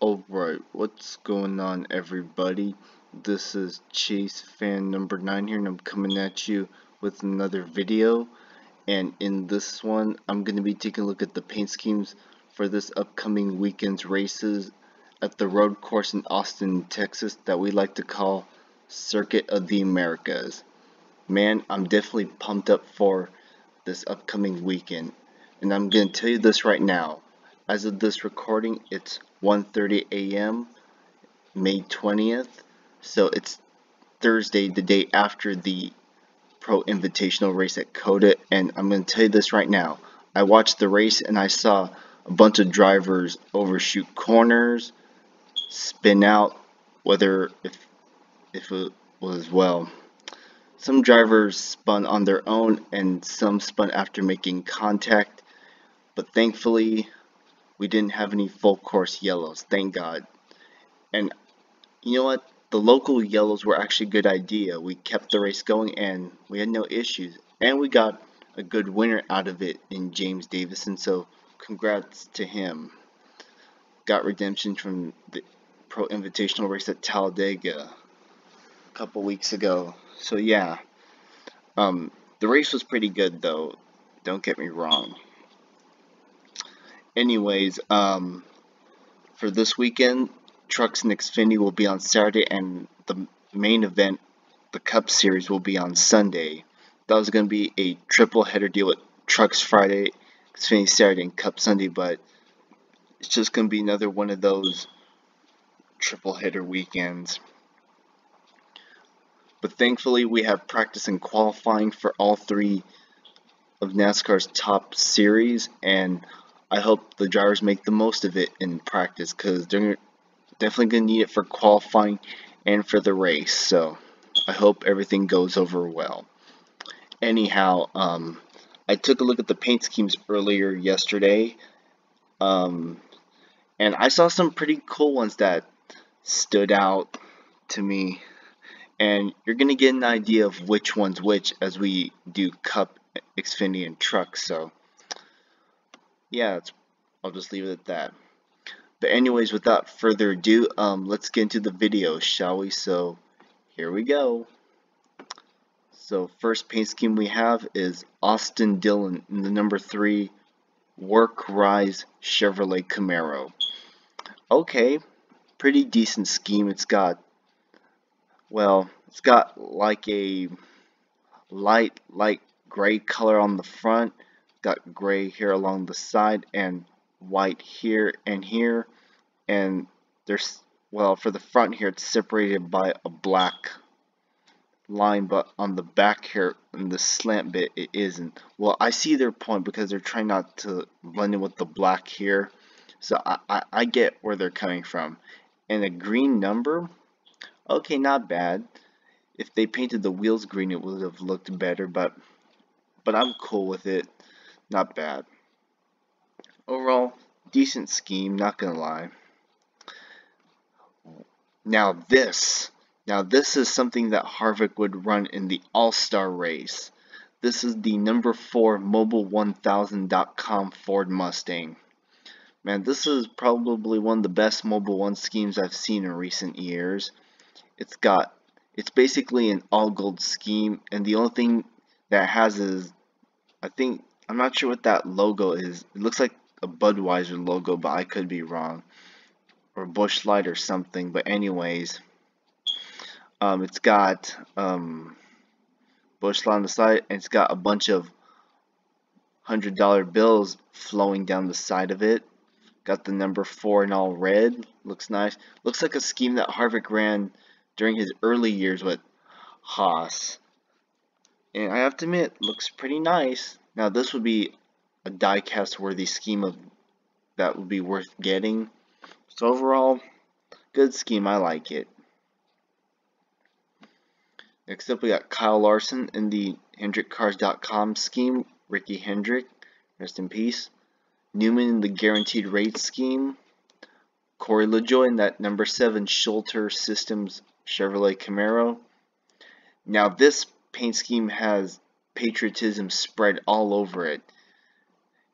Alright, what's going on, everybody? This is Chase fan number 9 here, and I'm coming at you with another video. And in this one, I'm going to be taking a look at the paint schemes for this upcoming weekend's races at the road course in Austin, Texas, that we like to call Circuit of the Americas. Man, I'm definitely pumped up for this upcoming weekend. And I'm going to tell you this right now. As of this recording, it's 1:30 a.m. May 20th. So it's Thursday, the day after the Pro Invitational race at COTA. And I'm going to tell you this right now. I watched the race and I saw a bunch of drivers overshoot corners, spin out, whether if it was, well, some drivers spun on their own and some spun after making contact. But thankfully, we didn't have any full course yellows, thank God. And you know what? The local yellows were actually a good idea. We kept the race going and we had no issues. And we got a good winner out of it in James Davison, so congrats to him. Got redemption from the Pro Invitational race at Talladega a couple weeks ago. So yeah, the race was pretty good though. Don't get me wrong. Anyways, for this weekend, Trucks and Xfinity will be on Saturday, and the main event, the Cup Series, will be on Sunday. That was going to be a triple header deal with Trucks Friday, Xfinity Saturday, and Cup Sunday, but it's just going to be another one of those triple header weekends. But thankfully, we have practice and qualifying for all three of NASCAR's top series, and I hope the drivers make the most of it in practice, because they're definitely going to need it for qualifying and for the race. So I hope everything goes over well. Anyhow, I took a look at the paint schemes earlier yesterday, and I saw some pretty cool ones that stood out to me. And you're going to get an idea of which one's which as we do Cup, Xfinity, and Trucks. So yeah, I'll just leave it at that. But anyways, without further ado, let's get into the video, shall we? So here we go. So first paint scheme we have is Austin Dillon in the number 3 Work Rise Chevrolet Camaro. Okay, pretty decent scheme. It's got like a light gray color on the front, got gray here along the side, and white here and here, and there's, well, for the front here it's separated by a black line, but on the back here in the slant bit it isn't. Well, I see their point because they're trying not to blend in with the black here, so I get where they're coming from. And a green number, okay, not bad. If they painted the wheels green, it would have looked better, but I'm cool with it. Not bad. Overall, decent scheme, not gonna lie. Now this is something that Harvick would run in the All-Star race. This is the number 4 Mobil1000.com Ford Mustang. Man, this is probably one of the best Mobil 1 schemes I've seen in recent years. It's basically an all gold scheme, and the only thing that has is, I'm not sure what that logo is. It looks like a Budweiser logo, but I could be wrong, or Busch Light or something. But anyways, it's got Busch Light on the side, and it's got a bunch of $100 bills flowing down the side of it. Got the number 4 in all red. Looks nice. Looks like a scheme that Harvick ran during his early years with Haas. And I have to admit, looks pretty nice. Now this would be a die-cast worthy scheme that would be worth getting. So overall, good scheme, I like it. Next up we got Kyle Larson in the HendrickCars.com scheme. Ricky Hendrick, rest in peace. Newman in the Guaranteed Rate scheme. Corey LaJoie in that number 7 Schulter Systems Chevrolet Camaro. Now this paint scheme has patriotism spread all over it.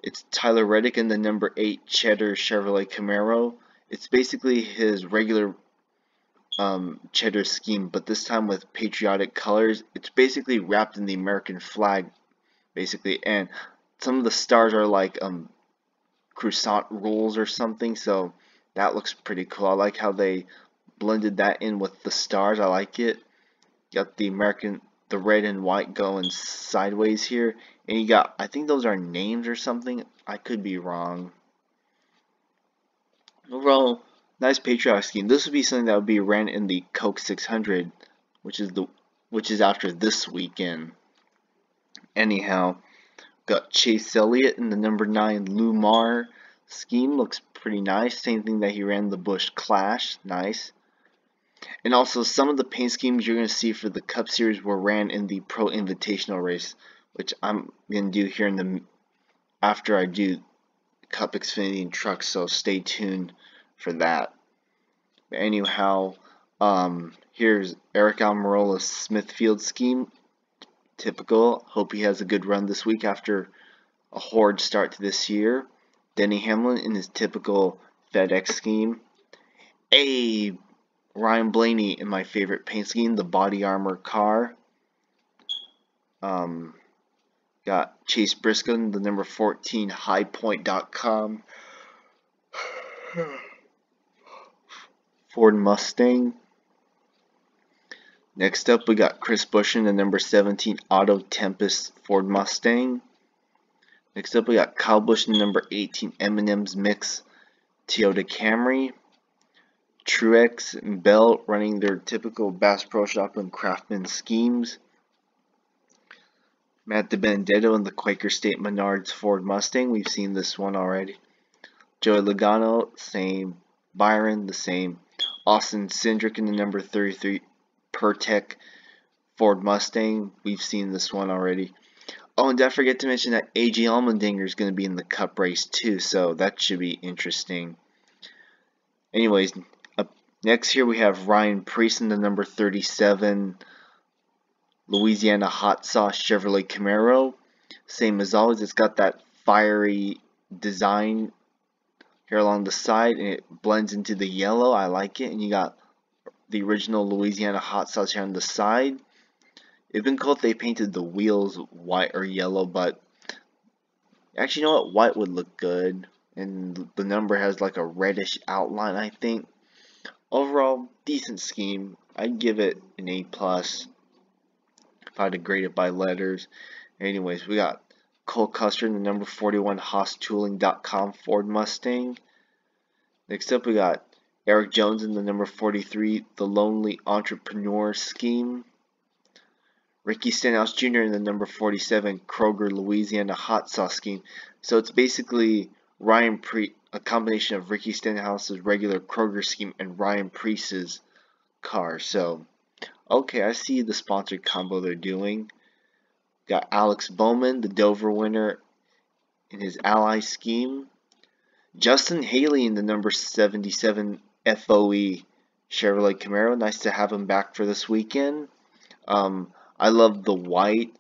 It's Tyler Reddick in the number 8 Cheddar Chevrolet Camaro, It's basically his regular cheddar scheme, but this time with patriotic colors. It's basically wrapped in the American flag, basically, and some of the stars are like croissant rolls or something, so that looks pretty cool. I like how they blended that in with the stars. I like it. Got the red and white going sideways here, and you got, I think those are names or something. I could be wrong. Overall, nice patriotic scheme. This would be something that would be ran in the Coke 600, which is after this weekend. Anyhow, got Chase Elliott in the number 9 Lumar scheme. Looks pretty nice. Same thing that he ran the Busch Clash. Nice. And also, some of the paint schemes you're going to see for the Cup Series were ran in the Pro Invitational race, which I'm going to do here in the after I do Cup Xfinity and Truck, so stay tuned for that. But anyhow, here's Eric Almirola's Smithfield scheme. Typical. Hope he has a good run this week after a horrid start to this year. Denny Hamlin in his typical FedEx scheme. Ryan Blaney in my favorite paint scheme, the body armor car. Got Chase Briscoe in the number 14 highpoint.com Ford Mustang. Next up, we got Chris Buescher in the number 17 Auto Tempest Ford Mustang. Next up, we got Kyle Busch in the number 18 M&M's Mix Toyota Camry. Truex and Bell running their typical Bass Pro Shop and Craftsman schemes. Matt DiBenedetto in the Quaker State Menards Ford Mustang. We've seen this one already. Joey Logano, same. Byron, the same. Austin Cindric in the number 33 Pertec Ford Mustang. We've seen this one already. Oh, and don't forget to mention that AJ Allmendinger is going to be in the Cup race too, so that should be interesting. Anyways, up next here we have Ryan Preece in the number 37 Louisiana Hot Sauce Chevrolet Camaro. Same as always, it's got that fiery design here along the side, and it blends into the yellow. I like it. And you got the original Louisiana Hot Sauce here on the side. It'd been cool if they painted the wheels white or yellow, but actually, you know what? White would look good. And the number has like a reddish outline, I think. Overall, decent scheme. I'd give it an A+. If I had to grade it by letters. Anyways, we got Cole Custer in the number 41 HaasTooling.com Ford Mustang. Next up, we got Eric Jones in the number 43 The Lonely Entrepreneur Scheme. Ricky Stenhouse Jr. in the number 47 Kroger Louisiana Hot Sauce Scheme. So it's basically a combination of Ricky Stenhouse's regular Kroger scheme and Ryan Preece's car. So, okay, I see the sponsored combo they're doing. Got Alex Bowman, the Dover winner, in his Ally scheme. Justin Haley in the number 77 FOE Chevrolet Camaro. Nice to have him back for this weekend. I love the white,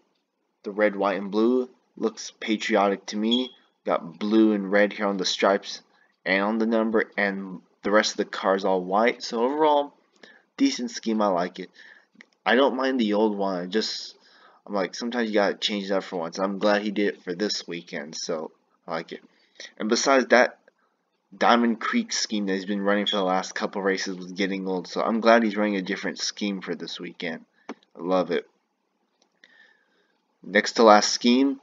the red, white, and blue. Looks patriotic to me. Got blue and red here on the stripes and on the number, and the rest of the car is all white. So overall, decent scheme. I like it. I don't mind the old one. I'm like, sometimes you gotta change it up for once. I'm glad he did it for this weekend, so I like it. And besides that, Diamond Creek scheme that he's been running for the last couple races was getting old, so I'm glad he's running a different scheme for this weekend. I love it. Next to last scheme,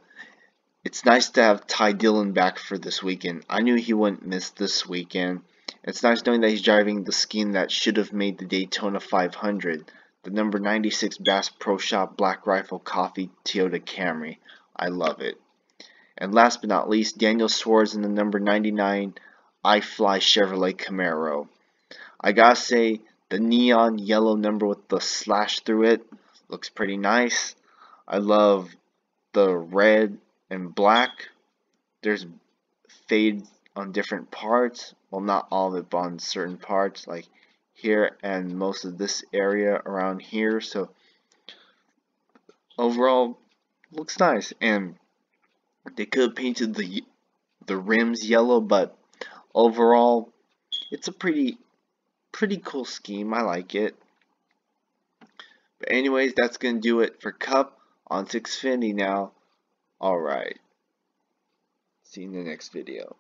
it's nice to have Ty Dillon back for this weekend. I knew he wouldn't miss this weekend. It's nice knowing that he's driving the scheme that should have made the Daytona 500, the number 96 Bass Pro Shop Black Rifle Coffee Toyota Camry. I love it. And last but not least, Daniel Suarez in the number 99 iFly Chevrolet Camaro. I gotta say, the neon yellow number with the slash through it looks pretty nice. I love the red and black. There's fades on different parts. Well, not all of it, but on certain parts, like here and most of this area around here. So overall, looks nice. And they could have painted the rims yellow, but overall, It's a pretty cool scheme. I like it. But anyways, that's gonna do it for Cup on Xfinity now. Alright. See you in the next video.